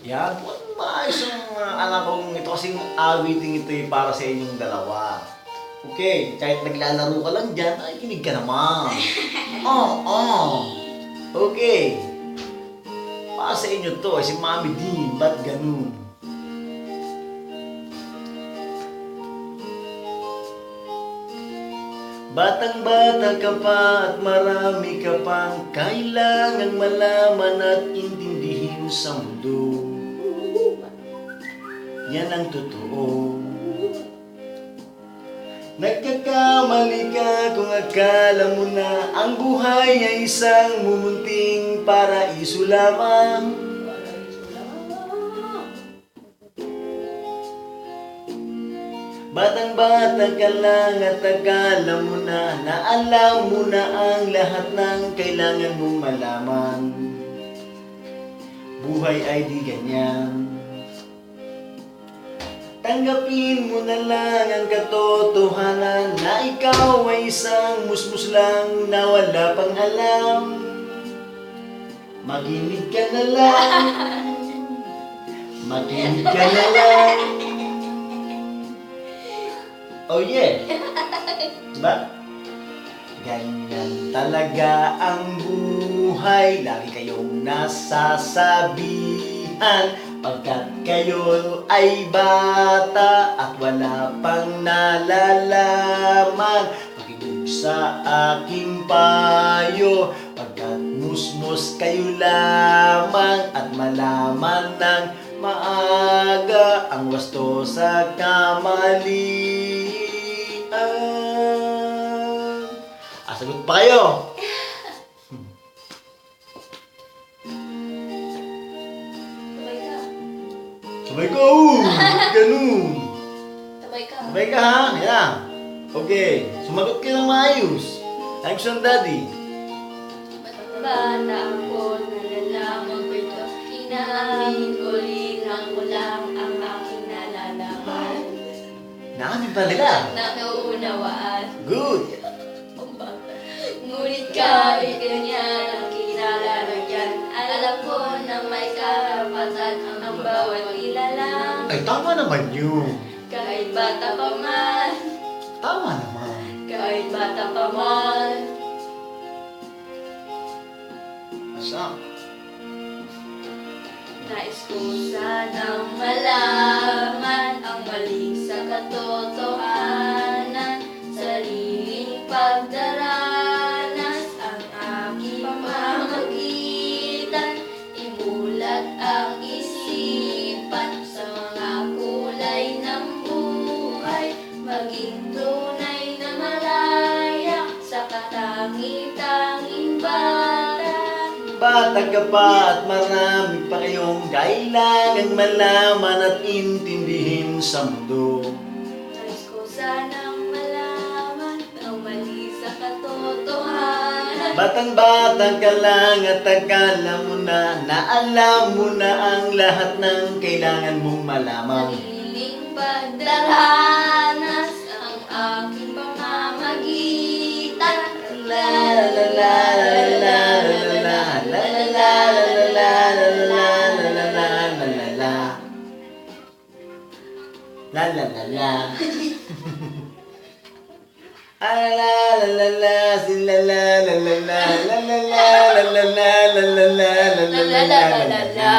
Yan, maayos ang anak kong ito kasing awiting ito para sa inyong dalawa. Okay, kahit naglalaro ka lang dyan, ay kinig ka naman. Okay. Para sa inyo to, si Mami Dean, ba't ganun? Batang-bata ka pa at marami ka pang kailangang malaman at intindihin sa mundo. Yan ang totoo. Nagkakamali ka kung akala mo na ang buhay ay isang mumunting paraiso lamang. Batang-bata ka lang at akala mo na alam mo na ang lahat ng kailangan mong malaman. Buhay ay di ganyan. Tanggapin mo na lang ang katotohanan na ikaw ay isang musmus lang na wala pang alam. Makinig ka na lang. Makinig ka na lang. Oh yeah. Diba? Ganyan talaga ang buhay. Lagi kayong nasasabihan pagkat kayo ay bata at wala pang nalalaman. Makinig sa aking payo pagkat musmos kayo lamang at malaman ng maaga ang wasto sa kamalian. Sagot pa kayo? Sabay ka, ganun. Sabay ka ha, yan. Okay, sumagot ka ng maayos. Thanks on daddy. Bata ako, nalalaman ko ito. Inaamin ko rin ako lang ang aking nalalaman. Naamin pa nila. Naunawaan. Good. Ngunit kahit ganyan ang kinalalagyan, alam ko na may karapatan ang bawat nilalang. Ay, tama naman yun. Kahit bata pa man, Tama naman. kahit bata pa man. Asa? Nais ko sanang malaman ang mali sa katotohanan, sariling pagdaranas ang aking pamamagitan, imulat ang isipan sa mga kulay ng buhay, maging tunay na malaya sa katangi-tanging bata. Bata ka pa at marami pa kayong kailangang malaman at intindihin sa mundo. Nais ko sanang malaman ang mali sa katotohanan. Batang-bata ka lang at akala mo na alam mo na ang lahat ng kailangan mong malaman. Sariling pagdaranas ang aking pamamagitan. La la la la la la la la la la la la la. Ah la la la la si la la la la la la la la la la la la la la la la la la la.